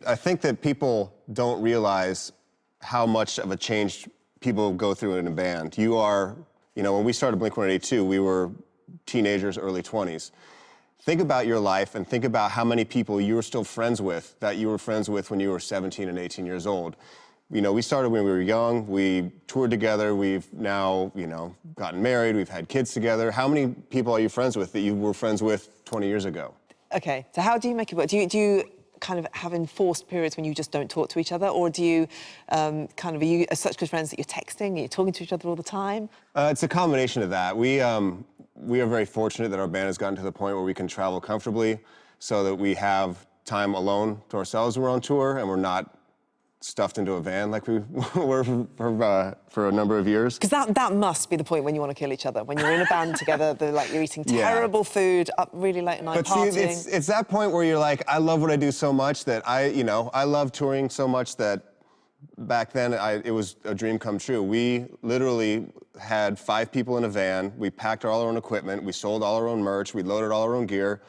I think that people don't realize how much of a change people go through in a band. You are, when we started Blink-182, we were teenagers, early 20s. Think about your life and think about how many people you were still friends with that you were friends with when you were 17 and 18 years old. We started when we were young, we toured together, we've now, gotten married, we've had kids together. How many people are you friends with that you were friends with 20 years ago? Okay, so how do you make it work? Do you kind of have enforced periods when you just don't talk to each other, or do you are you such good friends that you're texting, you're talking to each other all the time? It's a combination of that. We are very fortunate that our band has gotten to the point where we can travel comfortably so that we have time alone to ourselves when we're on tour and we're not stuffed into a van like we were for a number of years. Because that must be the point when you want to kill each other, when you're in a band together, you're eating terrible food, up really late at night, but partying. See, it's that point where you're like, I love what I do so much that I love touring so much that back then it was a dream come true. We literally had 5 people in a van, we packed all our own equipment, we sold all our own merch, we loaded all our own gear.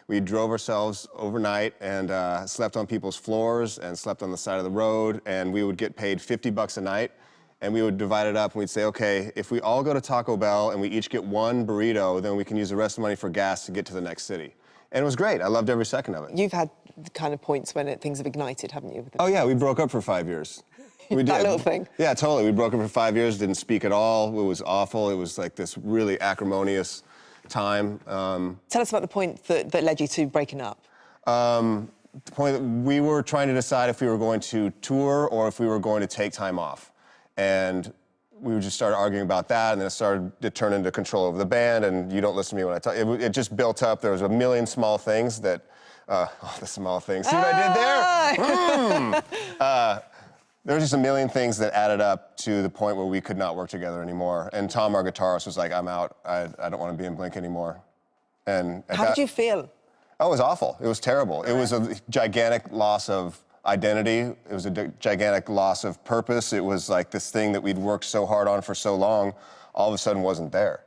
We drove ourselves overnight and slept on people's floors and slept on the side of the road, and we would get paid $50 a night, and we would divide it up, and we'd say, okay, if we all go to Taco Bell and we each get 1 burrito, then we can use the rest of the money for gas to get to the next city. And it was great. I loved every second of it. You've had the kind of points when things have ignited, haven't you? Oh, yeah, we broke up for 5 years. We did. That little thing. Yeah, totally. We broke up for 5 years, didn't speak at all. It was awful. It was like this really acrimonious time. Tell us about the point that led you to breaking up. The point that we were trying to decide if we were going to tour or if we were going to take time off. And we just started arguing about that, and then it started to turn into control over the band, and you don't listen to me when I talk. It just built up. There was a million small things that, the small things. See what I did there? There was just a million things that added up to the point where we could not work together anymore. And Tom, our guitarist, was like, I'm out. I don't want to be in Blink anymore. And how did you feel? Oh, it was awful. It was terrible. It was a gigantic loss of identity. It was a gigantic loss of purpose. It was like this thing that we'd worked so hard on for so long, all of a sudden wasn't there.